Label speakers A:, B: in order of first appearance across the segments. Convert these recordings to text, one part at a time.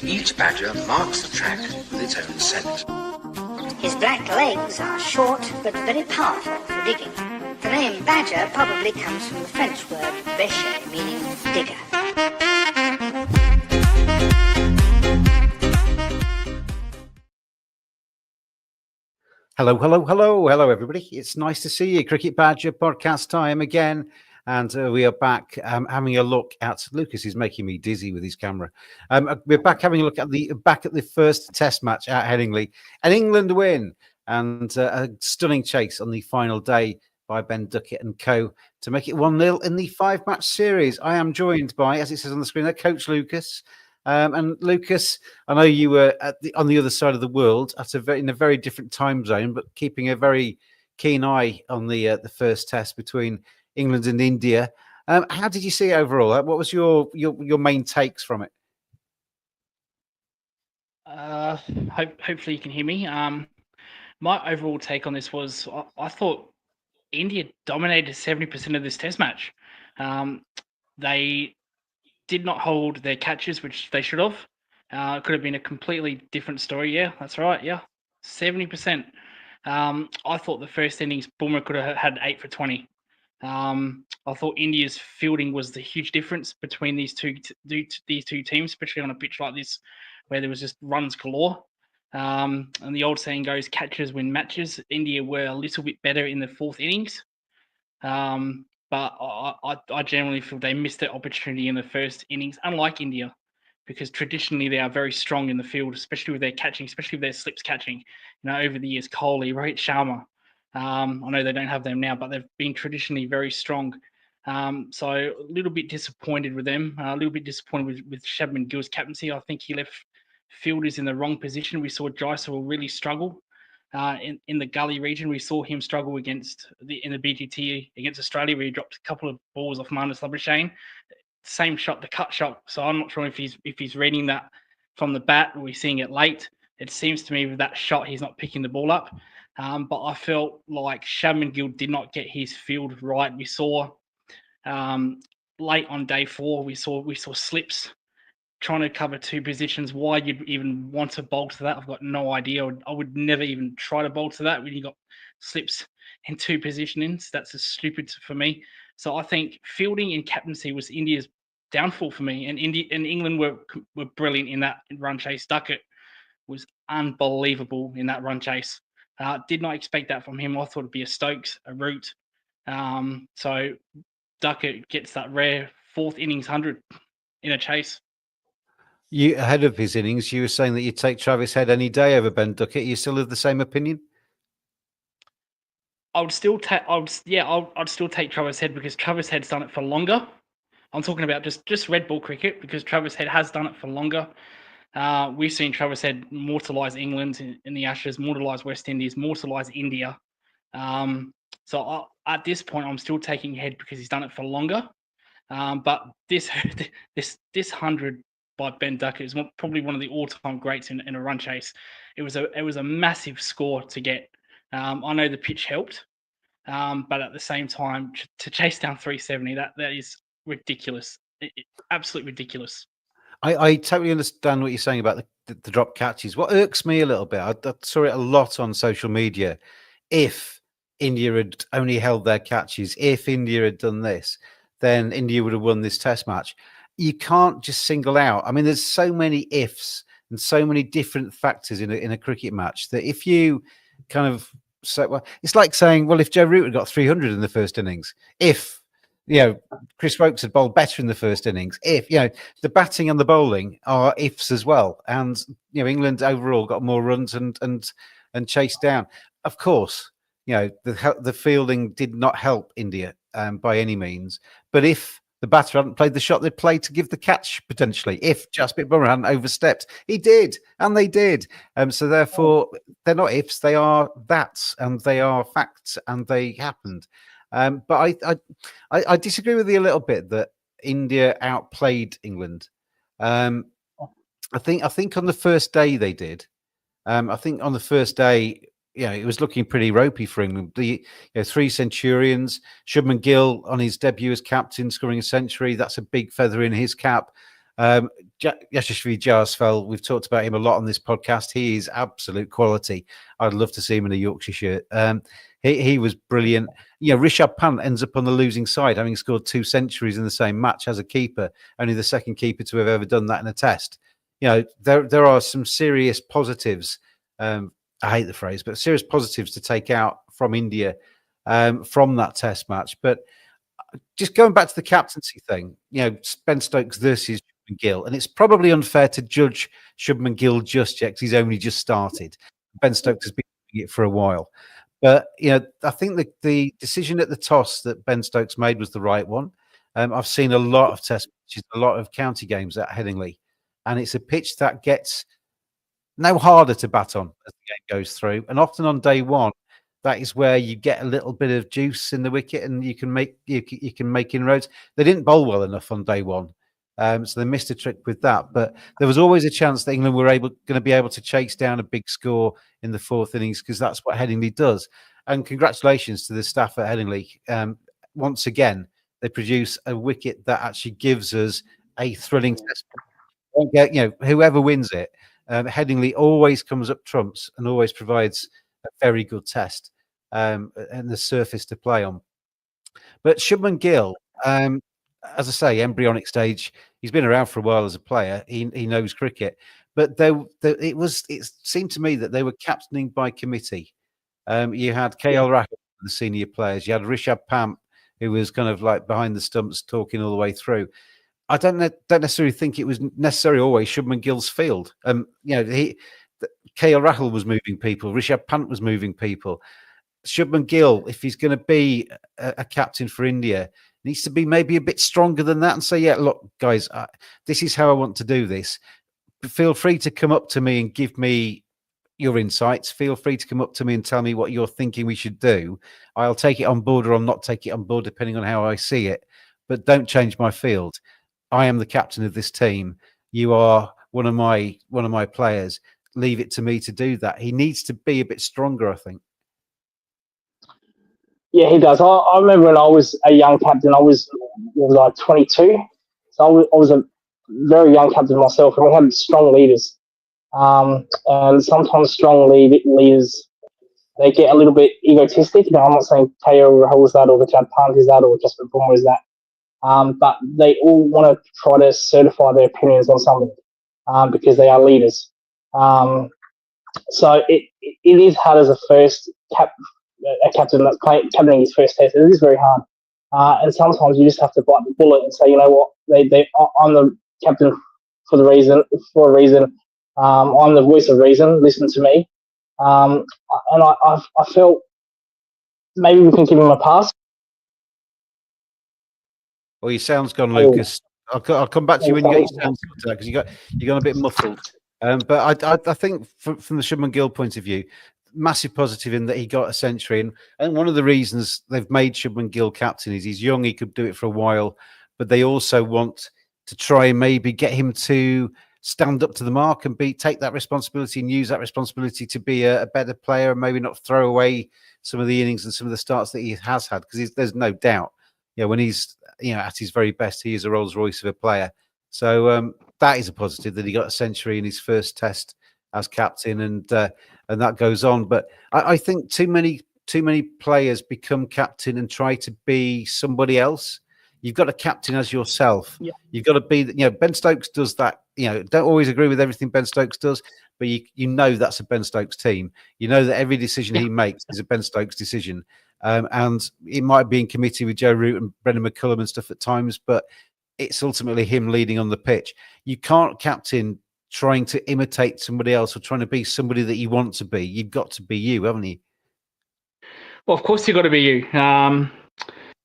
A: Each badger marks the track with its own scent.
B: His black legs are short but very powerful for digging. The name badger probably comes from the French word bêcher, meaning digger.
C: Hello, everybody. It's nice to see you. Cricket Badger podcast time again. And we are back having a look at Lucas. Is making me dizzy with his camera. We're back having a look at the first Test match at Headingley. An England win and a stunning chase on the final day by Ben Duckett and co. to make it 1-0 in the 5-match series. I am joined by, as it says on the screen, Coach Lucas. And Lucas, I know you were on the other side of the world in a very different time zone, but keeping a very keen eye on the first Test between England and India. How did you see it overall? What was your main takes from it?
D: Hopefully you can hear me. My overall take on this was I thought India dominated 70% of this Test match. They did not hold their catches, which they should have. It could have been a completely different story. Yeah, that's right. Yeah, 70%. I thought the first innings, Bumrah could have had 8 for 20. I thought India's fielding was the huge difference between these two teams, especially on a pitch like this, where there was just runs galore. And the old saying goes, catches win matches. India were a little bit better in the fourth innings. But I generally feel they missed their opportunity in the first innings, unlike India, because traditionally they are very strong in the field, especially with their catching, especially with their slips catching. Over the years, Kohli, Rohit Sharma. I know they don't have them now, but they've been traditionally very strong. So a little bit disappointed with them. A little bit disappointed with Shabman Gill's captaincy. I think he left fielders in the wrong position. We saw Jaiswal really struggle. In the gully region, we saw him struggle in the BGT against Australia, where he dropped a couple of balls off Marnus Labuschagne. Same shot, the cut shot. So I'm not sure if he's reading that from the bat or he's seeing it late. It seems to me with that shot, he's not picking the ball up. But I felt like Shabman Gill did not get his field right. We saw late on day 4, we saw slips trying to cover two positions. Why you'd even want to bowl to that, I've got no idea. I would never even try to bowl to that when you got slips in two positionings. That's just stupid for me. So I think fielding and captaincy was India's downfall for me. And England were brilliant in that run chase. Duckett was unbelievable in that run chase. Did not expect that from him. I thought it'd be a Stokes, a Root. So Duckett gets that rare fourth innings 100 in a chase.
C: You ahead of his innings, you were saying that you'd take Travis Head any day over Ben Duckett. You still have the same opinion?
D: I'd still take Travis Head because Travis Head's done it for longer. I'm talking about just red ball cricket because Travis Head has done it for longer. We've seen Travis Head mortalise England in the Ashes, mortalise West Indies, mortalise India. So at this point, I'm still taking Head because he's done it for longer. But this 100 by Ben Duckett is probably one of the all-time greats in a run chase. It was a massive score to get. I know the pitch helped, but at the same time, to chase down 370, that is ridiculous. Absolutely ridiculous.
C: I totally understand what you're saying about the drop catches. What irks me a little bit, I saw it a lot on social media. If India had only held their catches, if India had done this, then India would have won this Test match. You can't just single out. I mean, there's so many ifs and so many different factors in a cricket match that if you kind of say, well, it's like saying, well, if Joe Root had got 300 in the first innings, if Chris Woakes had bowled better in the first innings, if the batting and the bowling are ifs as well, and England overall got more runs and chased down. Of course, the fielding did not help India by any means, but if the batter hadn't played the shot they'd played to give the catch potentially, if Jasprit Bumrah hadn't overstepped, he did, and they did. So therefore, they're not ifs; they are that's, and they are facts, and they happened. But I disagree with you a little bit that India outplayed England. I think on the first day they did. I think on the first day, it was looking pretty ropey for England. The 3 centurions, Shubman Gill on his debut as captain, scoring a century. That's a big feather in his cap. Yashashvi Jarsfeld, we've talked about him a lot on this podcast. He is absolute quality. I'd love to see him in a Yorkshire shirt. He was brilliant. Rishabh Pant ends up on the losing side, having scored 2 centuries in the same match as a keeper, only the second keeper to have ever done that in a test. There are some serious positives. I hate the phrase, but serious positives to take out from India from that test match. But just going back to the captaincy thing, Ben Stokes versus Shubman Gill, and it's probably unfair to judge Shubman Gill just yet because he's only just started. Ben Stokes has been doing it for a while. But, I think the decision at the toss that Ben Stokes made was the right one. I've seen a lot of test matches, a lot of county games at Headingley, and it's a pitch that gets no harder to bat on as the game goes through. And often on day one, that is where you get a little bit of juice in the wicket and you can make inroads. They didn't bowl well enough on day one. So they missed a trick with that. But there was always a chance that England were going to be able to chase down a big score in the 4th innings because that's what Headingley does. And congratulations to the staff at Headingley. Once again, they produce a wicket that actually gives us a thrilling test. Whoever wins it, Headingley always comes up trumps and always provides a very good test and the surface to play on. But Shubman Gill, as I say, embryonic stage. He's been around for a while as a player. He knows cricket, but it seemed to me that they were captaining by committee. You had KL Rahul, the senior players. You had Rishabh Pant, who was kind of like behind the stumps, talking all the way through. I don't necessarily think it was necessarily always Shubman Gill's field. KL Rahul was moving people. Rishabh Pant was moving people. Shubman Gill, if he's going to be a captain for India, needs to be maybe a bit stronger than that and say, yeah, look, guys, this is how I want to do this. Feel free to come up to me and give me your insights. Feel free to come up to me and tell me what you're thinking we should do. I'll take it on board or I'll not take it on board, depending on how I see it. But don't change my field. I am the captain of this team. You are one of my players. Leave it to me to do that. He needs to be a bit stronger, I think.
E: Yeah, he does. I remember when I was a young captain, I was like 22. So I was a very young captain myself, and we had strong leaders. And sometimes strong leaders, they get a little bit egotistic. I'm not saying KL Rahul is that, or Rishabh Pant is that, or Jasprit Bumrah is that. But they all want to try to certify their opinions on something because they are leaders. So it is hard as a captain that's captaining his first test. It is very hard. And sometimes you just have to bite the bullet and say, you know what, I'm the captain for a reason. I'm the voice of reason. Listen to me. And I felt maybe we can give him a pass.
C: Well, your sound's gone, Lucas. I'll come back to you when you get your sound sorted because you got a bit muffled. But I think from the Shubman Gill point of view, massive positive in that he got a century. And one of the reasons they've made Shubman Gill captain is he's young, he could do it for a while, but they also want to try and maybe get him to stand up to the mark and take that responsibility and use that responsibility to be a better player and maybe not throw away some of the innings and some of the starts that he has had, because there's no doubt, when he's at his very best, he is a Rolls Royce of a player. So that is a positive that he got a century in his first test as captain, and that goes on. But I think too many players become captain and try to be somebody else. You've got to captain as yourself. Yeah. You've got to be, Ben Stokes does that. Don't always agree with everything Ben Stokes does, but you know that's a Ben Stokes team. You know that every decision he makes is a Ben Stokes decision. And it might be in committee with Joe Root and Brendan McCullum and stuff at times, but it's ultimately him leading on the pitch. You can't captain trying to imitate somebody else or trying to be somebody that you want to be. You've got to be you, haven't you?
D: Well, of course you've got to be you.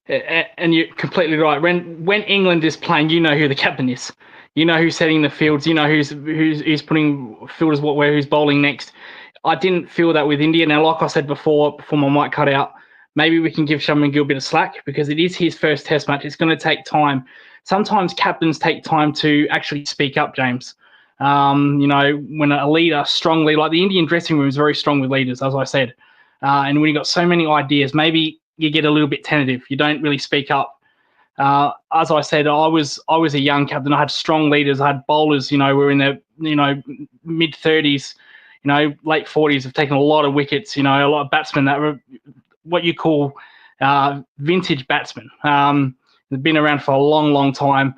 D: And you're completely right. When England is playing, you know who the captain is. You know who's setting the fields. You know who's putting fielders who's bowling next. I didn't feel that with India. Now, like I said before my mic cut out, maybe we can give Shubman Gill a bit of slack because it is his first test match. It's going to take time. Sometimes captains take time to actually speak up, James. When a leader strongly, like the Indian dressing room is very strong with leaders, as I said. And when you've got so many ideas, maybe you get a little bit tentative. You don't really speak up. As I said, I was a young captain. I had strong leaders. I had bowlers, were in their, mid 30s, late 40s, have taken a lot of wickets, a lot of batsmen that were what you call vintage batsmen. They've been around for a long, long time,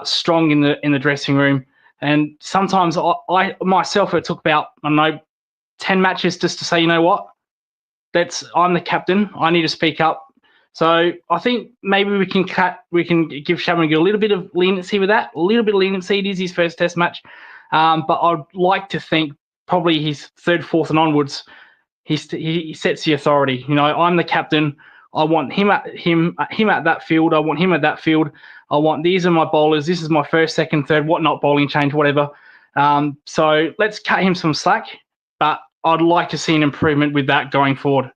D: strong in the dressing room. And sometimes I myself, it took about, 10 matches just to say, you know what, I'm the captain. I need to speak up. So I think maybe we can give Shubman Gill a little bit of leniency with that. A little bit of leniency. It is his first Test match, but I'd like to think probably his third, fourth, and onwards, he sets the authority. I'm the captain. I want him at that field. I want him at that field. I want these are my bowlers. This is my first, second, third, whatnot, bowling change, whatever. So let's cut him some slack. But I'd like to see an improvement with that going forward.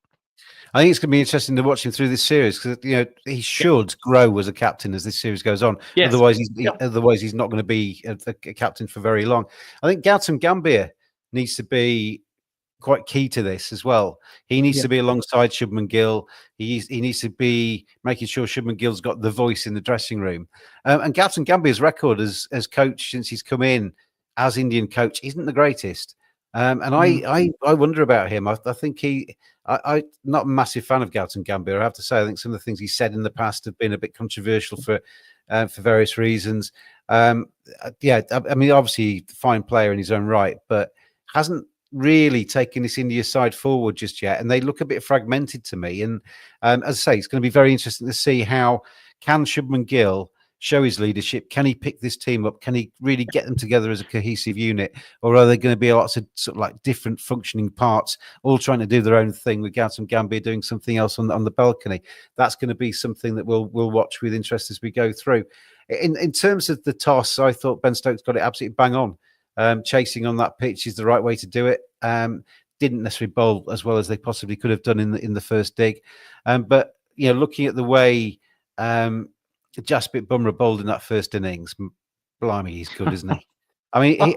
C: I think it's going to be interesting to watch him through this series because he should grow as a captain as this series goes on.
D: Yes.
C: Otherwise, he's not going to be a captain for very long. I think Gautam Gambhir needs to be quite key to this as well. He needs to be alongside Shubman Gill. He needs to be making sure Shubman Gill's got the voice in the dressing room. And Gautam Gambhir's record as coach since he's come in as Indian coach isn't the greatest. I wonder about him. I think I'm not a massive fan of Gautam Gambhir. I have to say, I think some of the things he said in the past have been a bit controversial for various reasons. I mean, obviously, fine player in his own right, but hasn't really taken this India side forward just yet. And they look a bit fragmented to me. And as I say, it's going to be very interesting to see how can Shubman Gill show his leadership. Can he pick this team up? Can he really get them together as a cohesive unit? Or are there going to be lots of sort of like different functioning parts, all trying to do their own thing with Gautam Gambhir doing something else on the balcony? That's going to be something that we'll watch with interest as we go through. In terms of the toss, I thought Ben Stokes got it absolutely bang on. Chasing on that pitch is the right way to do it. Didn't necessarily bowl as well as they possibly could have done in the first dig. But looking at the way Jasprit Bumrah bowled in that first innings, blimey, he's good, isn't he? I mean,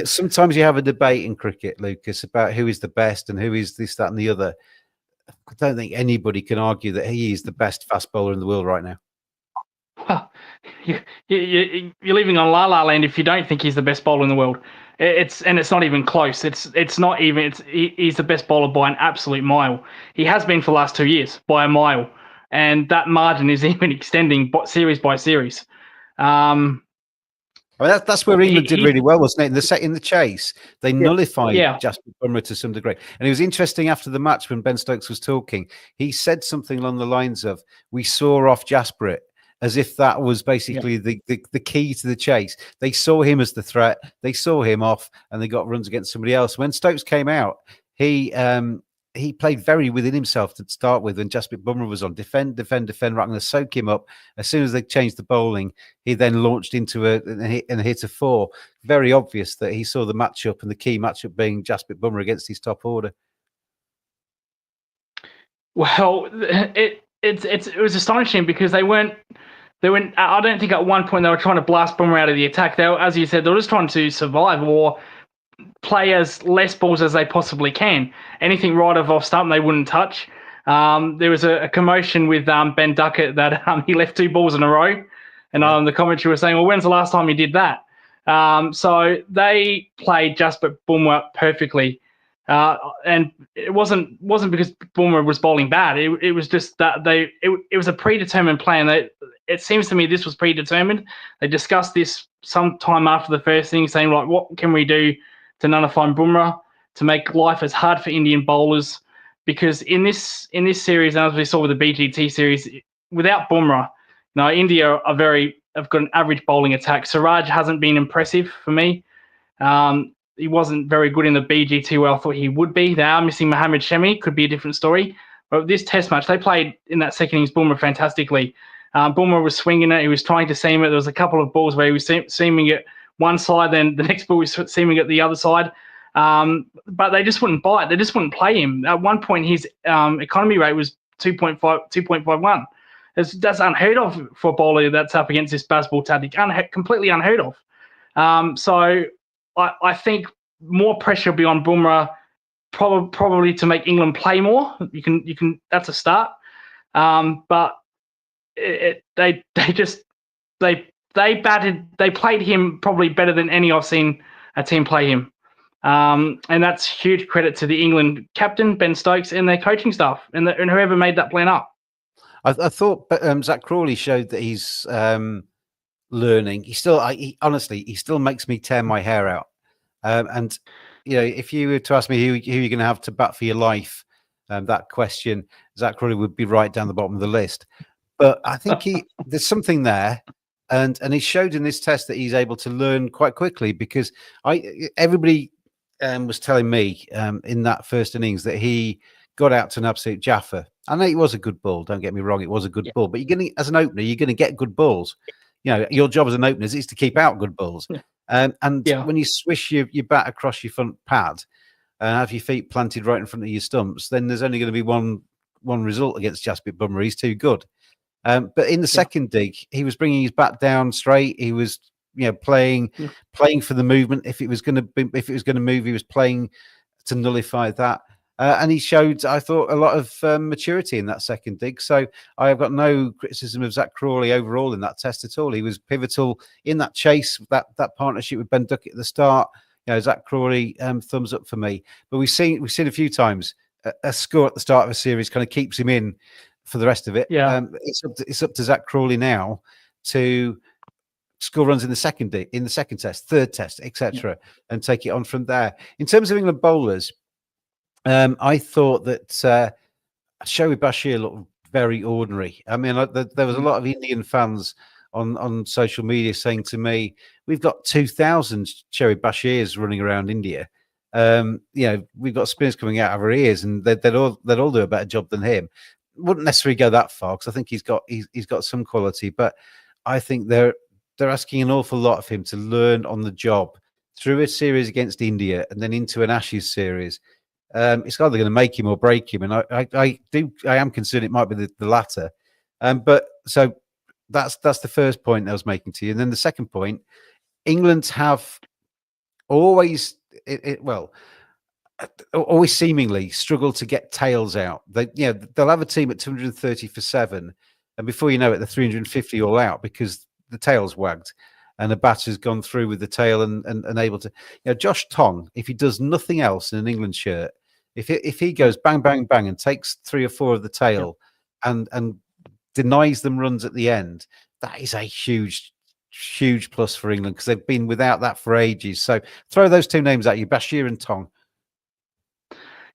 C: sometimes you have a debate in cricket, Lucas, about who is the best and who is this, that, and the other. I don't think anybody can argue that he is the best fast bowler in the world right now.
D: Well, you're living on la la land if you don't think he's the best bowler in the world. It's not even close. It's not even. He's the best bowler by an absolute mile. He has been for the last 2 years by a mile. And that margin is even extending series by series.
C: I mean, that's where England did really well, wasn't it? In the chase, they nullified Jasprit Bumrah to some degree. And it was interesting after the match when Ben Stokes was talking, he said something along the lines of, we saw off Jasprit, as if that was basically the key to the chase. They saw him as the threat, they saw him off, and they got runs against somebody else. When Stokes came out, he played very within himself to start with when Jasprit Bumrah was on. Defend, right, I'm going to soak him up. As soon as they changed the bowling, he then launched into a hit of 4. Very obvious that he saw the matchup, and the key matchup being Jasprit Bumrah against his top order.
D: Well, it was astonishing because they weren't. I don't think at one point they were trying to blast Bumrah out of the attack. They were, as you said, they were just trying to survive or play as less balls as they possibly can. Anything right off stump they wouldn't touch. There was a commotion with Ben Duckett that he left 2 balls in a row, and the commentary was saying, well, when's the last time you did that? So they played Jasprit Bumrah perfectly, and it wasn't because Bumrah was bowling bad. It was just that it was a predetermined plan. It seems to me this was predetermined. They discussed this sometime after the first thing, saying, like, what can we do to nullify Bumrah, to make life as hard for Indian bowlers? Because in this series, and as we saw with the BGT series, without Bumrah, India have got an average bowling attack. Siraj hasn't been impressive for me. He wasn't very good in the BGT where I thought he would be. They are missing Mohammad Shami, could be a different story. But this Test match, they played in that second innings Bumrah fantastically. Bumrah was swinging it. He was trying to seam it. There was a couple of balls where he was seaming it one side, then the next ball was seeming at the other side. But they just wouldn't bite. They just wouldn't play him. At one point, his economy rate was 2.51. That's unheard of for a bowler that's up against this Bazball tactic. Completely unheard of. So I think more pressure will be on Bumrah, probably to make England play more. You can. That's a start. But they played him probably better than any I've seen a team play him. And that's huge credit to the England captain, Ben Stokes, and their coaching staff and whoever made that plan up.
C: I thought Zach Crawley showed that he's learning. He honestly, he still makes me tear my hair out. And if you were to ask me who you're going to have to bat for your life, that question, Zach Crawley would be right down the bottom of the list. But I think there's something there, and he showed in this test that he's able to learn quite quickly, because everybody was telling me in that first innings that he got out to an absolute jaffa. I know it was a good ball. Don't get me wrong, it was a good ball. But as an opener, you're going to get good balls. Your job as an opener is to keep out good balls. When you swish your bat across your front pad and have your feet planted right in front of your stumps, then there's only going to be one result against Jasprit Bumrah. He's too good. But in the second dig, he was bringing his bat down straight. He was, playing for the movement. If it was going to move, he was playing to nullify that. And he showed, I thought, a lot of maturity in that second dig. So I have got no criticism of Zach Crawley overall in that test at all. He was pivotal in that chase, that partnership with Ben Duckett at the start. Zach Crawley, thumbs up for me. But we've seen a few times a score at the start of a series kind of keeps him in for the rest of it. It's up to Zach Crawley now to score runs in the second test, third test, etc., and take it on from there. In terms of England bowlers, I thought that Shoaib Bashir looked very ordinary. I mean, there was a lot of Indian fans on social media saying to me, "We've got 2,000 Shoaib Bashirs running around India. We've got spinners coming out of our ears, and they'd all do a better job than him." Wouldn't necessarily go that far, because I think he's got some quality, but I think they're asking an awful lot of him to learn on the job through a series against India and then into an Ashes series. It's either going to make him or break him, and I am concerned it might be the latter. But so that's the first point I was making to you, and then the second point: England have always always seemingly struggled to get tails out. They'll have a team at 230 for 7, and before you know it, they're 350 all out because the tail's wagged and the batter's gone through with the tail and able to. Josh Tong, if he does nothing else in an England shirt, if he goes bang bang bang and takes 3 or 4 of the tail and denies them runs at the end, that is a huge plus for England, because they've been without that for ages. So throw those two names at you, Bashir and Tong.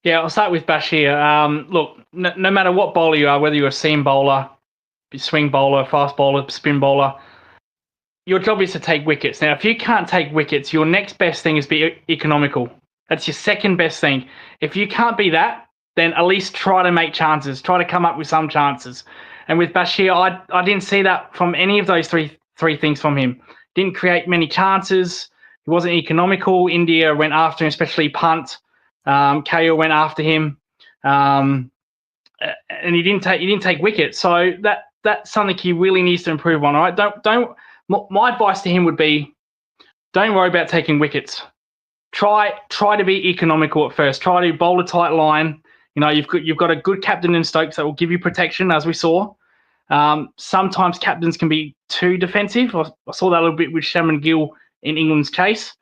D: Yeah, I'll start with Bashir. Look, no matter what bowler you are, whether you're a seam bowler, swing bowler, fast bowler, spin bowler, your job is to take wickets. Now, if you can't take wickets, your next best thing is be economical. That's your second best thing. If you can't be that, then at least try to make chances. Try to come up with some chances. And with Bashir, I didn't see that from any of those three things from him. Didn't create many chances. He wasn't economical. India went after him, especially punt. KO went after him, and he didn't take wickets. So that's something he really needs to improve on. All right, don't. My advice to him would be, don't worry about taking wickets. Try to be economical at first. Try to bowl a tight line. You've got a good captain in Stokes that will give you protection, as we saw. Sometimes captains can be too defensive. I saw that a little bit with Shaman Gill in England's chase.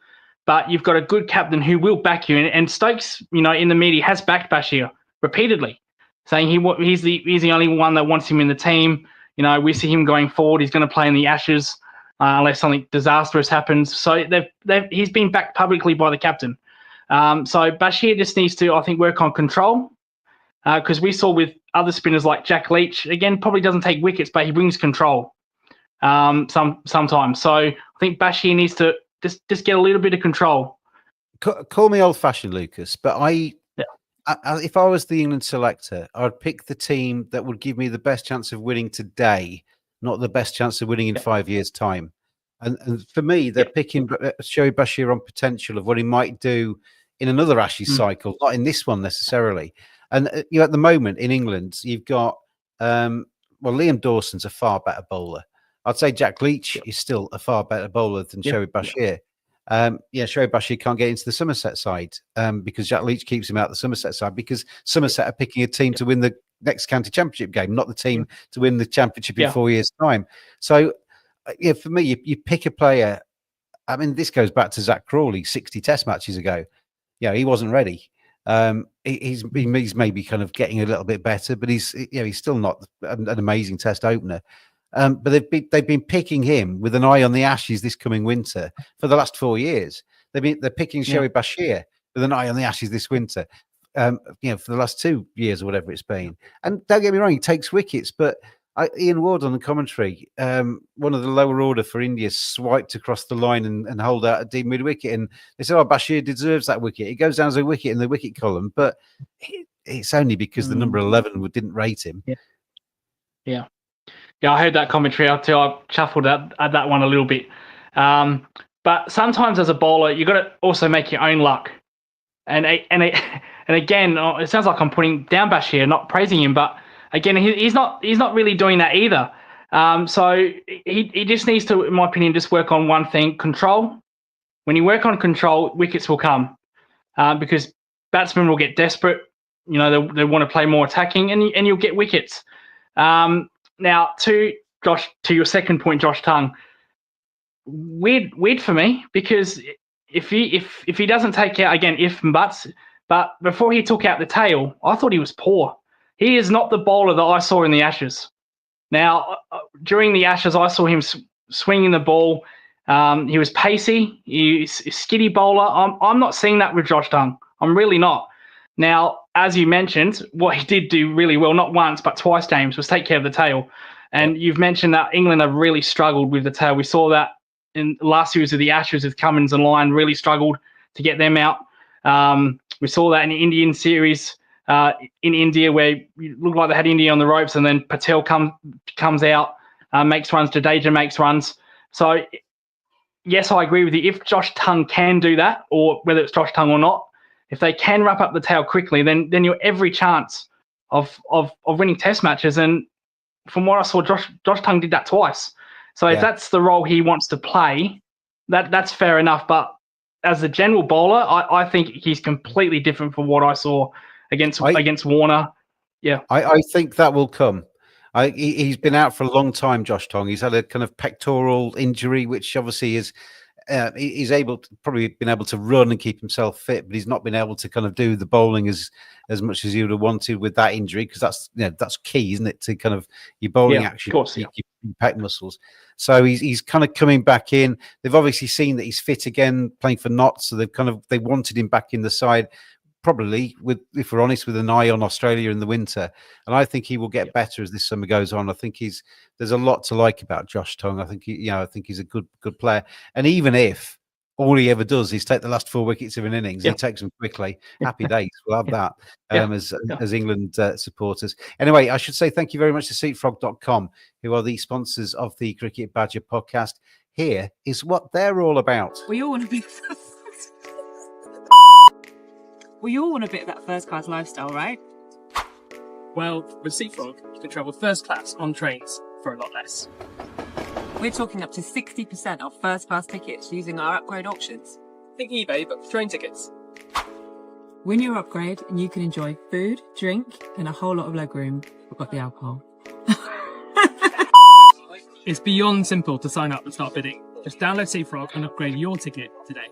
D: But you've got a good captain who will back you. And Stokes, in the media has backed Bashir repeatedly, saying he's the only one that wants him in the team. We see him going forward. He's going to play in the Ashes unless something disastrous happens. So he's been backed publicly by the captain. So Bashir just needs to, I think, work on control, because we saw with other spinners like Jack Leach, again, probably doesn't take wickets, but he brings control sometimes. So I think Bashir needs to just get a little bit of control.
C: Call me old-fashioned, Lucas, but if I was the England selector, I'd pick the team that would give me the best chance of winning today, not the best chance of winning in 5 years' time. And for me, they're picking Shoaib Bashir on potential of what he might do in another Ashes cycle, not in this one necessarily. And at the moment in England, you've got Liam Dawson's a far better bowler. I'd say Jack Leach is still a far better bowler than Shoaib Bashir. Shoaib Bashir can't get into the Somerset side because Jack Leach keeps him out the Somerset side, because Somerset are picking a team to win the next county championship game, not the team to win the championship in 4 years' time. So, yeah, for me, you pick a player. I mean, this goes back to Zach Crawley 60 Test matches ago. Yeah, he wasn't ready. He's maybe kind of getting a little bit better, but he's still not an amazing Test opener. But they've been picking him with an eye on the Ashes this coming winter for the last 4 years. They're picking Shoaib Bashir with an eye on the Ashes this winter. For the last 2 years or whatever it's been. And don't get me wrong, he takes wickets, but Ian Ward on the commentary, one of the lower order for India swiped across the line and hold out a deep mid wicket, and they said, Bashir deserves that wicket. It goes down as a wicket in the wicket column, but it's only because the number 11 didn't rate him.
D: Yeah, I heard that commentary too. I chuffled at that one a little bit. But sometimes as a bowler, you got to also make your own luck. And again, it sounds like I'm putting down Bashir, not praising him, but again, he's not really doing that either. So he just needs to, in my opinion, just work on one thing: control. When you work on control, wickets will come because batsmen will get desperate. They want to play more attacking, and you'll get wickets. Now to your second point, Josh Tongue. Weird for me, because if he doesn't take out, again, if and buts, but before he took out the tail, I thought he was poor. He is not the bowler that I saw in the Ashes. Now, during the Ashes, I saw him swinging the ball. He was pacey. He's a skiddy bowler. I'm not seeing that with Josh Tongue. I'm really not. Now, as you mentioned, what he did do really well, not once but twice, James, was take care of the tail. And you've mentioned that England have really struggled with the tail. We saw that in the last series of the Ashes with Cummins and Lyon, really struggled to get them out. We saw that in the Indian series in India, where you looked like they had India on the ropes, and then Patel comes out, makes runs, Jadeja makes runs. So, yes, I agree with you. If Josh Tongue can do that, or whether it's Josh Tongue or not, if they can wrap up the tail quickly, then you're every chance of winning Test matches. And from what I saw, Josh Tongue did that twice. So if that's the role he wants to play, that's fair enough. But as a general bowler, I think he's completely different from what I saw against Warner. Yeah,
C: I think that will come. He's been out for a long time, Josh Tongue. He's had a kind of pectoral injury, which obviously is he's probably been able to run and keep himself fit, but he's not been able to kind of do the bowling as much as he would have wanted with that injury, because that's key, isn't it, to kind of your bowling action,
D: of course,
C: your pec muscles. So he's kind of coming back in. They've obviously seen that he's fit again, playing for Notts, so they wanted him back in the side, probably if we're honest, with an eye on Australia in the winter. And I think he will get better as this summer goes on. I think there's a lot to like about Josh Tongue. I think he's a good player. And even if all he ever does is take the last 4 wickets of an innings, he takes them quickly. Happy days. We'll have that as England supporters. Anyway, I should say thank you very much to seatfrog.com, who are the sponsors of the Cricket Badger podcast. Here is what they're all about.
F: We all want to be... We all want a bit of that first-class lifestyle, right?
G: Well, with Seafrog, you can travel first class on trains for a lot less.
F: We're talking up to 60% off first-class tickets using our upgrade options.
G: Think eBay, but for train tickets.
F: Win your upgrade and you can enjoy food, drink, and a whole lot of legroom. We've got the alcohol.
G: It's beyond simple to sign up and start bidding. Just download Seafrog and upgrade your ticket today.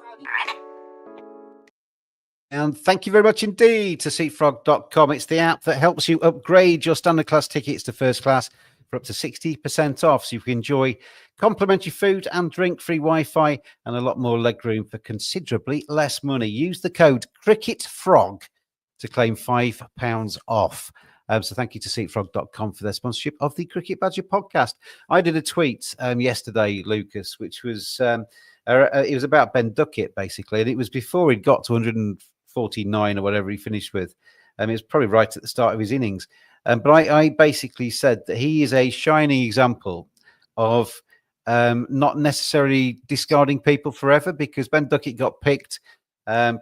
C: And thank you very much indeed to seatfrog.com. It's the app that helps you upgrade your standard class tickets to first class for up to 60% off, so you can enjoy complimentary food and drink, free Wi-Fi, and a lot more legroom for considerably less money. Use the code CRICKETFROG to claim £5 off. So thank you to seatfrog.com for their sponsorship of the Cricket Badger podcast. I did a tweet yesterday, Lucas, which was it was about Ben Duckett, basically, and it was before he'd got to 149 or whatever he finished with. It was probably right at the start of his innings. But I basically said that he is a shining example of not necessarily discarding people forever, because Ben Duckett got picked,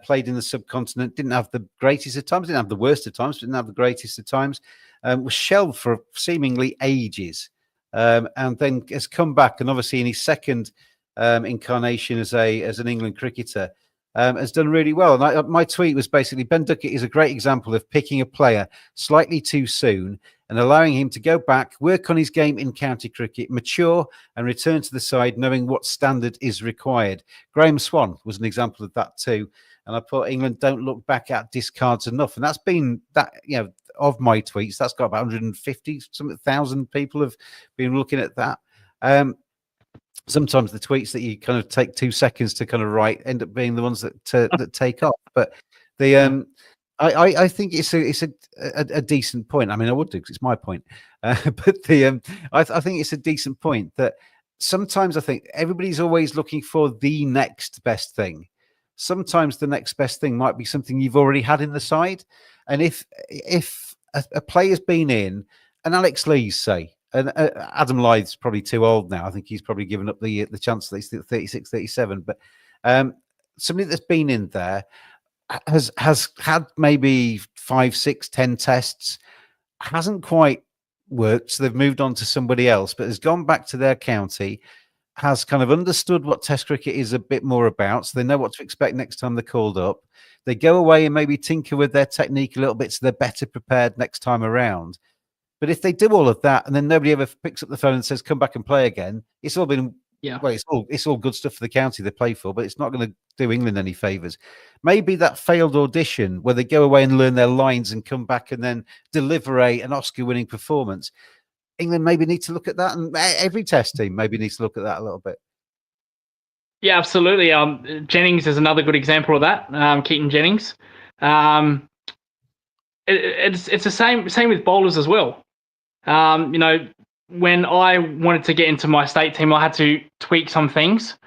C: played in the subcontinent, didn't have the greatest of times, didn't have the worst of times, didn't have the greatest of times, was shelved for seemingly ages, and then has come back, and obviously in his second incarnation as an England cricketer, has done really well. And my tweet was basically, Ben Duckett is a great example of picking a player slightly too soon and allowing him to go back, work on his game in county cricket, mature and return to the side knowing what standard is required. Graham Swan was an example of that too. And I put, England don't look back at discards enough. And that's been that, of my tweets, that's got about 150,000 people have been looking at that. Sometimes the tweets that you kind of take 2 seconds to kind of write end up being the ones that take off. But the I think it's a decent point. I mean, I would do because it's my point. But I think it's a decent point that sometimes I think everybody's always looking for the next best thing. Sometimes the next best thing might be something you've already had in the side. And if a player's been in, and Alex Lees say, and Adam Lythe's probably too old now. I think he's probably given up the chance that he's 36, 37. But somebody that's been in there has had maybe 5, 6, 10 tests, hasn't quite worked. So they've moved on to somebody else, but has gone back to their county, has kind of understood what Test cricket is a bit more about. So they know what to expect next time they're called up. They go away and maybe tinker with their technique a little bit so they're better prepared next time around. But if they do all of that and then nobody ever picks up the phone and says, come back and play again, it's all been, well, it's all good stuff for the county they play for, but it's not going to do England any favours. Maybe that failed audition where they go away and learn their lines and come back and then deliver an Oscar-winning performance. England maybe need to look at that, and every Test team maybe needs to look at that a little bit.
D: Yeah, absolutely. Jennings is another good example of that. Keaton Jennings. It's the same with bowlers as well. When I wanted to get into my state team, I had to tweak some things.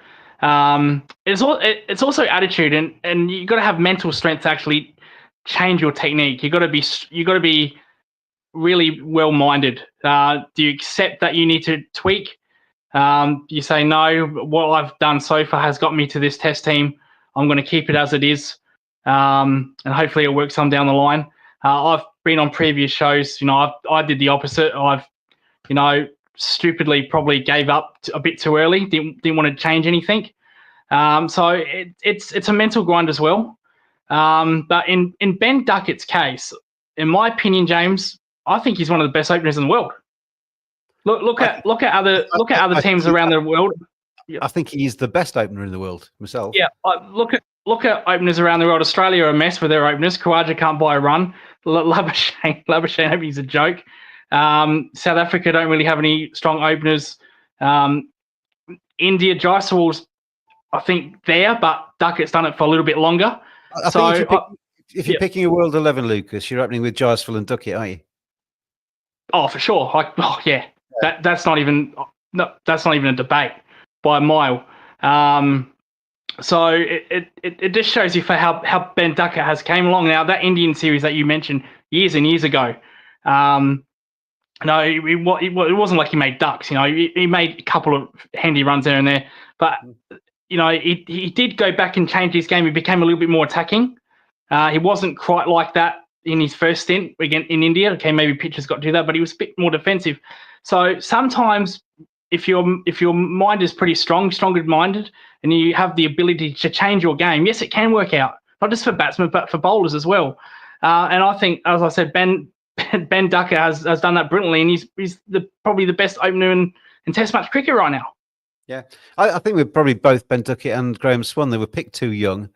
D: It's also attitude, and you got to have mental strength to actually change your technique. You got to be really well-minded. Do you accept that you need to tweak? You say, no, what I've done so far has got me to this Test team. I'm going to keep it as it is, and hopefully it'll work some down the line. I've been on previous shows. I did the opposite. I've, stupidly probably gave up a bit too early. Didn't want to change anything. So it's a mental grind as well. But in Ben Duckett's case, in my opinion, James, I think he's one of the best openers in the world. Look at other teams around the world.
C: I think he's the best opener in the world myself.
D: Yeah, look at openers around the world. Australia are a mess with their openers. Khawaja can't buy a run. Labuschagne, maybe he's a joke. South Africa don't really have any strong openers. India, Jaiswal's, I think, there, but Duckett's done it for a little bit longer.
C: If you're picking a World 11, Lucas, you're opening with Jaiswal and Duckett, aren't you?
D: Oh, for sure. Yeah. That's not even a debate by a mile. So it just shows you for how Ben Duckett has came along. Now, that Indian series that you mentioned years and years ago, it wasn't like he made ducks. He made a couple of handy runs there and there, but he did go back and change his game. He became a little bit more attacking. He wasn't quite like that in his first stint again in India. Okay, maybe pitchers got to do that, but he was a bit more defensive. So sometimes if your mind is pretty stronger-minded, and you have the ability to change your game, yes, it can work out, not just for batsmen, but for bowlers as well. And I think, as I said, Ben Duckett has done that brilliantly, and he's probably the best opener in Test match cricket right now.
C: Yeah, I think we're probably both Ben Duckett and Graham Swan. They were picked too young.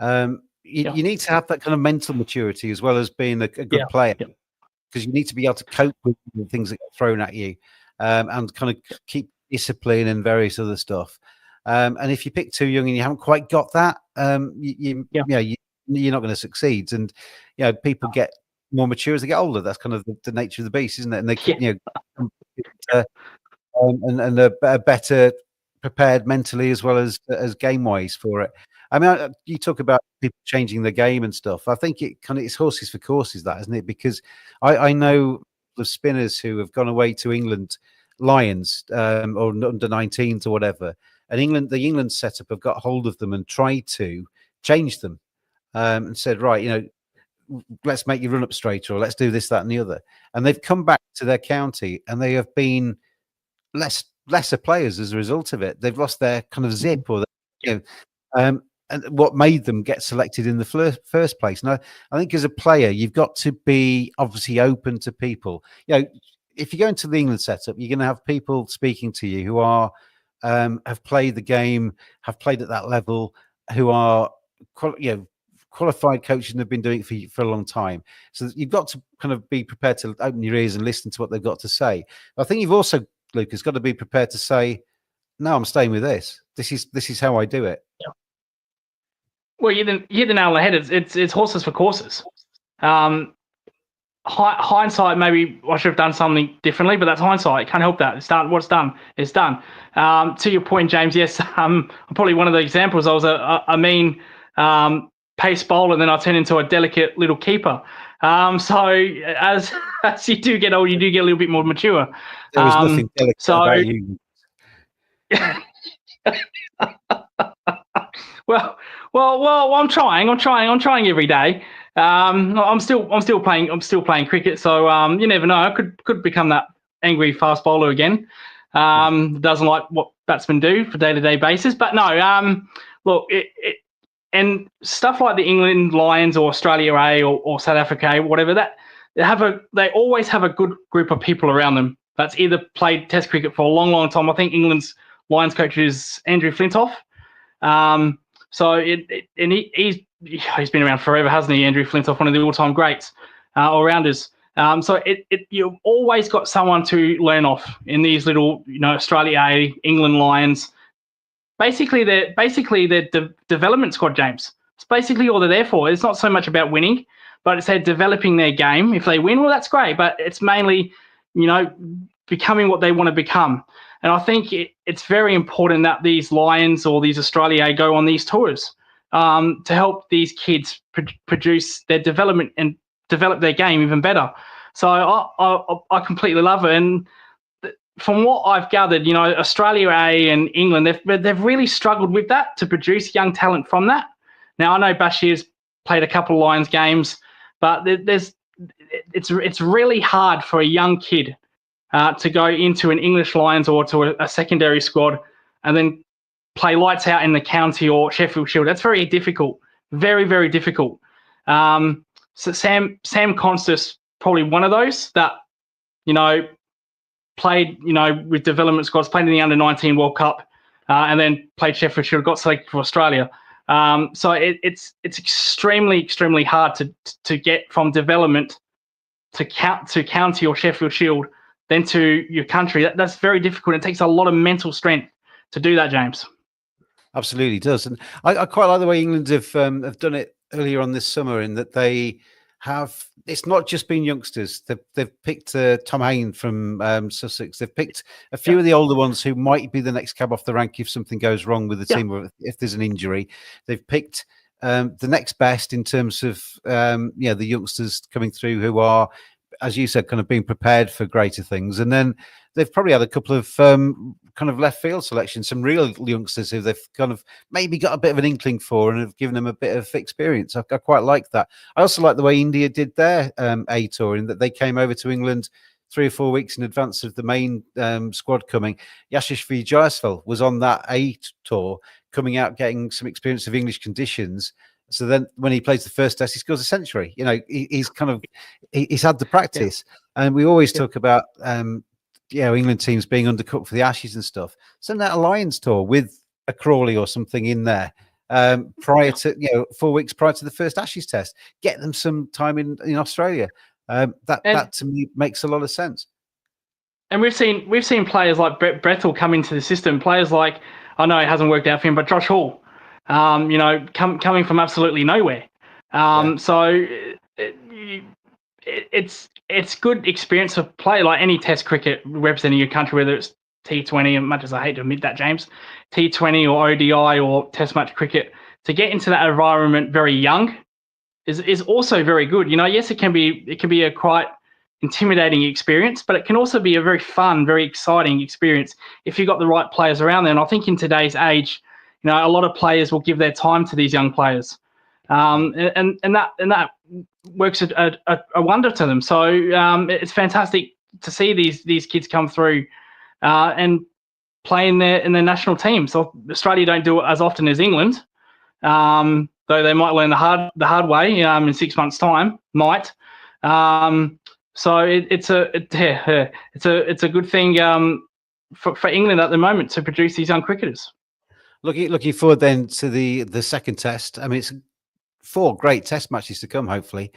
C: You need to have that kind of mental maturity as well as being a good player, because you need to be able to cope with the things that get thrown at you, and kind of keep discipline and various other stuff. And if you pick too young and you haven't quite got that, you're not going to succeed. And people get more mature as they get older. That's kind of the nature of the beast, isn't it? And they and are better prepared mentally as well as game wise for it. I mean, you talk about people changing the game and stuff. I think it's horses for courses, that, isn't it? Because I know the spinners who have gone away to England Lions or under 19s or whatever, and the England setup have got hold of them and tried to change them, and said, right, let's make you run up straighter, or let's do this, that, and the other. And they've come back to their county and they have been lesser players as a result of it. They've lost their kind of zip, or and what made them get selected in the first place. And I think as a player, you've got to be obviously open to people. If you go into the England setup, you're going to have people speaking to you who are have played the game, have played at that level, who are qualified coaches and have been doing it for a long time. So you've got to kind of be prepared to open your ears and listen to what they've got to say. I think you've also, Lucas, got to be prepared to say, no, I'm staying with this. This is how I do it.
D: Yeah. Well, you hit the nail on the head. It's horses for courses. Hindsight, maybe I should have done something differently, but that's hindsight. Can't help that. It's done. What's done is done. To your point, James, yes, I'm probably one of the examples. I was a mean pace bowler, and then I turned into a delicate little keeper. So as you do get old, you do get a little bit more mature.
C: There was nothing delicate about you.
D: Well, I'm trying every day. I'm still playing cricket, so you never know. I could become that angry fast bowler again. Doesn't like what batsmen do for day-to-day basis. But no, look, and stuff like the England Lions or Australia A or South Africa A, whatever that they always have a good group of people around them that's either played Test cricket for a long, long time. I think England's Lions coach is Andrew Flintoff. So he's been around forever, hasn't he? Andrew Flintoff, one of the all-time greats, all-rounders. So you've always got someone to learn off in these little, Australia A, England Lions. Basically, they're development squad, James. It's basically all they're there for. It's not so much about winning, but it's they're developing their game. If they win, well, that's great. But it's mainly, becoming what they want to become. And I think it's very important that these Lions or these Australia go on these tours to help these kids produce their development and develop their game even better. So I completely love it. And from what I've gathered, Australia A and England, they've really struggled with that to produce young talent from that. Now, I know Bashir's played a couple of Lions games, but it's really hard for a young kid to go into an English Lions or to a secondary squad and then play lights out in the county or Sheffield Shield. That's very difficult, very, very difficult. So Sam Constas, probably one of those that, played, with development squads, played in the Under-19 World Cup and then played Sheffield Shield, got selected for Australia. So it's extremely, extremely hard to get from development to county or Sheffield Shield then to your country. That's very difficult. It takes a lot of mental strength to do that, James.
C: Absolutely does. And I quite like the way England have done it earlier on this summer, in that they have, it's not just been youngsters. They've picked Tom Hayne from Sussex. They've picked a few of the older ones who might be the next cab off the rank if something goes wrong with the team or if there's an injury. They've picked the next best in terms of the youngsters coming through who are, as you said, kind of being prepared for greater things. And then they've probably had a couple of kind of left field selections, some real youngsters who they've kind of maybe got a bit of an inkling for and have given them a bit of experience. I quite like that. I also like the way India did their A tour, in that they came over to England 3 or 4 weeks in advance of the main squad coming. Yashashvi Jaiswal was on that A tour, coming out, getting some experience of English conditions. So then when he plays the first test, he scores a century. He's had the practice. And we always talk about, England teams being undercooked for the Ashes and stuff. Send out a Lions tour with a Crawley or something in there prior to, 4 weeks prior to the first Ashes test. Get them some time in Australia. That to me makes a lot of sense.
D: And we've seen players like Brethel come into the system. Players like, I know it hasn't worked out for him, but Josh Hall. Coming from absolutely nowhere. So it's good experience to play like any Test cricket representing your country, whether it's T20, and much as I hate to admit that, James, T20 or ODI or Test match cricket, to get into that environment very young is also very good. Yes, it can be a quite intimidating experience, but it can also be a very fun, very exciting experience if you've got the right players around there. And I think in today's age, a lot of players will give their time to these young players, and that works a wonder to them. So it's fantastic to see these kids come through and play in their national team. So Australia don't do it as often as England, though they might learn the hard way in 6 months' time. So it's a good thing for England at the moment to produce these young cricketers.
C: Looking forward then to the second test. I mean, it's 4 great test matches to come. Hopefully,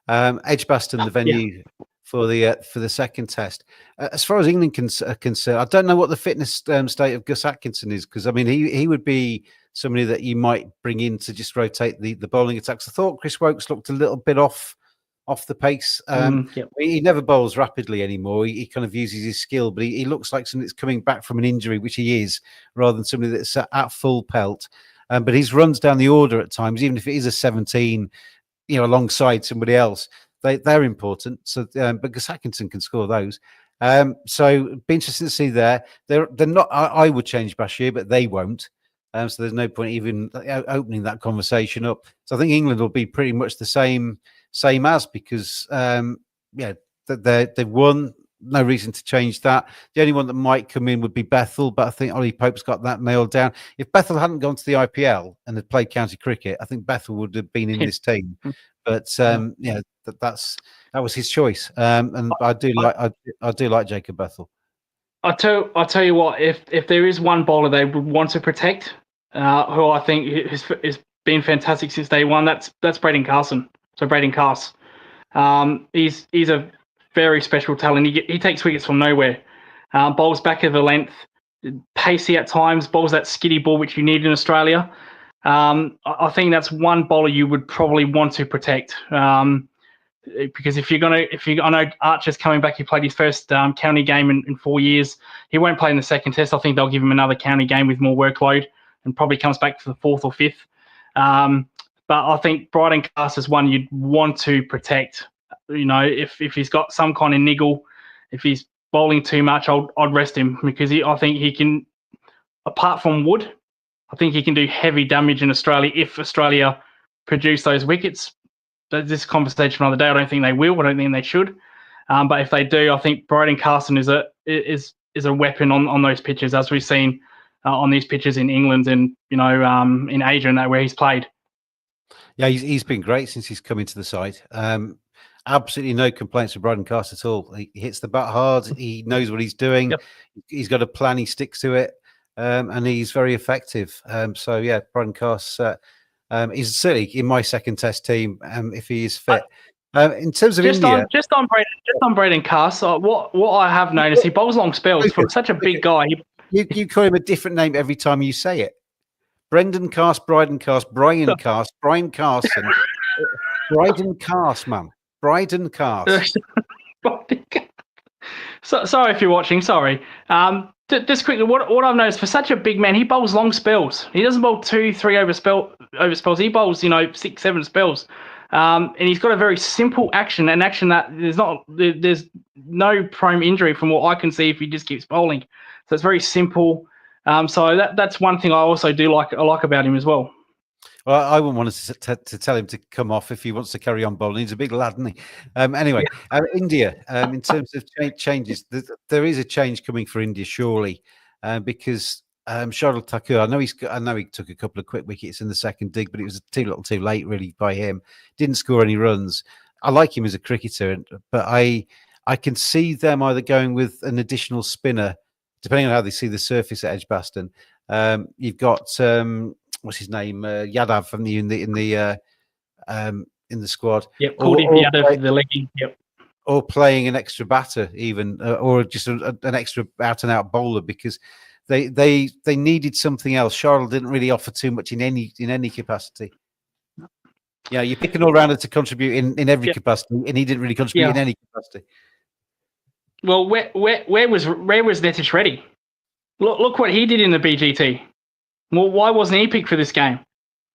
C: Edgbaston, the venue for the second test. As far as England concerned, I don't know what the fitness state of Gus Atkinson is, because I mean he would be somebody that you might bring in to just rotate the bowling attacks. I thought Chris Woakes looked a little bit off the pace. He never bowls rapidly anymore. He kind of uses his skill, but he looks like somebody that's coming back from an injury, which he is, rather than somebody that's at full pelt. But his runs down the order at times, even if it is a 17, alongside somebody else, they're important. So, but Gus Atkinson can score those. So it'd be interesting to see there. They're not. I would change Bashir, but they won't. So there's no point even opening that conversation up. So I think England will be pretty much the same as, because they've won. No reason to change that. The only one that might come in would be Bethel, but I think Ollie Pope's got that nailed down. If Bethel hadn't gone to the IPL and had played county cricket, I think Bethel would have been in this team. But that was his choice. And I do like Jacob Bethel.
D: I'll tell you what. If there is one bowler they would want to protect, who I think has been fantastic since day one, that's Braden Carson. So Braden Carse, he's a very special talent. He takes wickets from nowhere, bowls back of the length, pacey at times, bowls that skiddy ball which you need in Australia. I think that's one bowler you would probably want to protect, because I know Archer's coming back. He played his first county game in 4 years. He won't play in the second test. I think they'll give him another county game with more workload, and probably comes back for the 4th or 5th. But I think Braden Carse is one you'd want to protect. If he's got some kind of niggle, if he's bowling too much, I'd rest him, because I think he can, apart from Wood, I think he can do heavy damage in Australia if Australia produce those wickets. This conversation the other day, I don't think they will. I don't think they should. But if they do, I think Braden Carson is a weapon on those pitches, as we've seen on these pitches in England and in Asia and where he's played.
C: Yeah, he's been great since he's come into the side. Absolutely no complaints with Braden Carson at all. He hits the bat hard. He knows what he's doing. Yep. He's got a plan. He sticks to it, and he's very effective. So yeah, Braden Carson is certainly in my second test team if he is fit. In terms of India,
D: just on Braden Carson, what I have noticed, he bowls long spells for such a big guy.
C: You call him a different name every time you say it. Brendan Carse, Bryden Carse, Brian Carse, Brian Carson, Bryden Carse, man. Bryden Carse.
D: So, sorry if you're watching. Sorry. Just quickly, what I've noticed, for such a big man, he bowls long spells. He doesn't bowl 2-3 over spells. He bowls 6-7 spells, and he's got a very simple action, an action that there's no prone injury from what I can see if he just keeps bowling. So it's very simple. So that's one thing I also do like about him as well.
C: Well, I wouldn't want to tell him to come off if he wants to carry on bowling. He's a big lad, isn't he? Anyway, India, in terms of changes, there is a change coming for India, surely, because Shardul Thakur, I know he took a couple of quick wickets in the second dig, but it was too late, really, by him. Didn't score any runs. I like him as a cricketer, but I can see them either going with an additional spinner, depending on how they see the surface at Edgbaston. You've got what's his name, Yadav from in the squad.
D: Yep, Yadav, the leggy. Yep.
C: Or playing an extra batter, even, or just an extra out and out bowler, because they needed something else. Shardul didn't really offer too much in any capacity. Yeah, you pick an all rounder to contribute in every capacity, and he didn't really contribute in any capacity.
D: Well, where was Netish Reddy? Look what he did in the BGT. Well, why wasn't he picked for this game?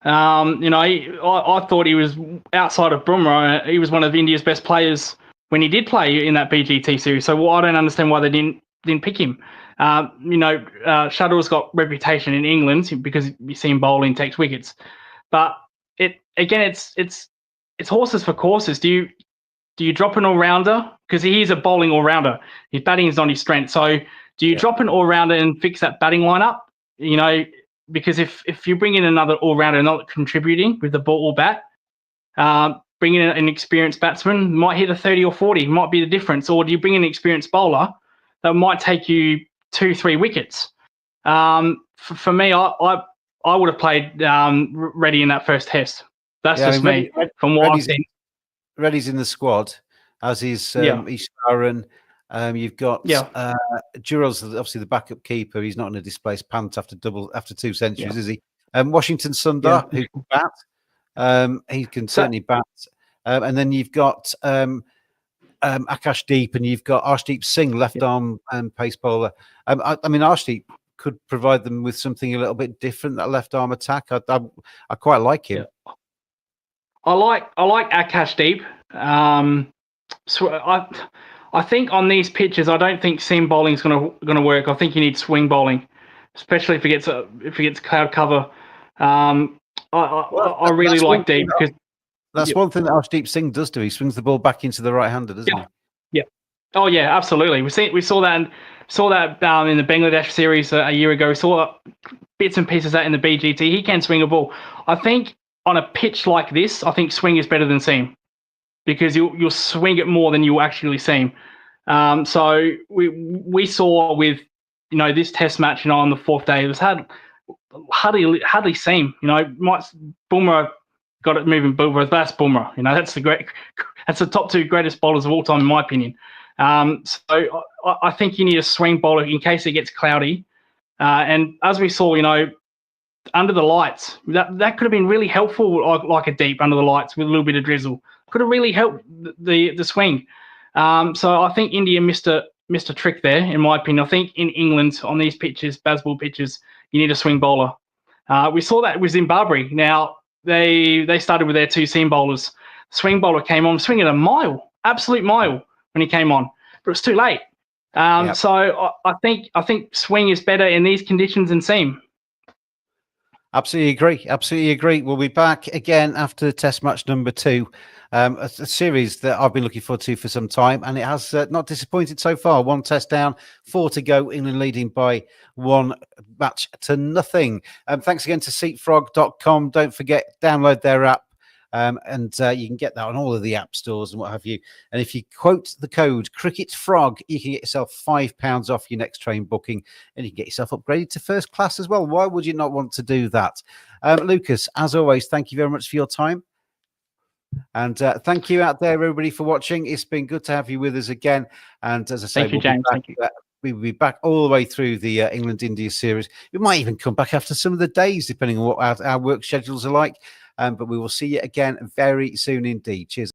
D: I thought he was, outside of Bumrah, he was one of India's best players when he did play in that BGT series. So I don't understand why they didn't pick him. Shardul's got reputation in England because you see him bowling, takes wickets. But it's horses for courses. Do you drop an all-rounder? Because he is a bowling all-rounder. His batting is not his strength. So do you drop an all-rounder and fix that batting lineup? because if you bring in another all-rounder not contributing with the ball or bat, bring in an experienced batsman, might hit a 30 or 40, might be the difference. Or do you bring in an experienced bowler that might take you 2-3 wickets? For me, I would have played Reddy in that first test. That's just me. From what I've seen.
C: Reddy's in the squad, as is Ishmaran. You've got Durrell's obviously the backup keeper. He's not in a displaced pant after 2 centuries, is he? Washington Sundar, who can bat. He can certainly bat. And then you've got Akash Deep, and you've got Arshdeep Singh, left arm and pace bowler. I mean, Arshdeep could provide them with something a little bit different, that left arm attack. I quite like him.
D: I like Akash Deep. So I think on these pitches, I don't think seam bowling is going to work. I think you need swing bowling, especially if it gets cloud cover. I really like Deep because
C: that's one thing that Arshdeep Singh does do. He swings the ball back into the right-hander, doesn't he?
D: Yeah. Oh yeah, absolutely. We saw that in the Bangladesh series a year ago. We saw bits and pieces of that in the BGT. He can swing a ball. I think on a pitch like this, I think swing is better than seam, because you'll swing it more than you actually seam. So we saw with this test match on the fourth day, it was hardly seam. Bumrah got it moving. That's Bumrah. That's the top 2 greatest bowlers of all time in my opinion. So I think you need a swing bowler in case it gets cloudy. And as we saw, under the lights, that could have been really helpful, like a Deep under the lights with a little bit of drizzle. Could have really helped the swing. So I think India missed a trick there, in my opinion. I think in England, on these pitches, Bazball pitches, you need a swing bowler. We saw that with Zimbabwe. Now, they started with their 2 seam bowlers. Swing bowler came on, swinging a mile, absolute mile when he came on, but it was too late. So I think swing is better in these conditions than seam.
C: Absolutely agree. We'll be back again after test match number 2, a series that I've been looking forward to for some time, and it has not disappointed so far. 1 test down, 4 to go, England leading by 1 match to nothing. Thanks again to seatfrog.com. Don't forget, download their app. And you can get that on all of the app stores and what have you. And if you quote the code CricketFrog, you can get yourself £5 off your next train booking, and you can get yourself upgraded to first class as well. Why would you not want to do that? Lucas, as always, thank you very much for your time. And thank you out there, everybody, for watching. It's been good to have you with us again. And as I say,
D: thank you, James. Thank you.
C: We will be back all the way through the England-India series. We might even come back after some of the days, depending on what our work schedules are like. But we will see you again very soon indeed. Cheers.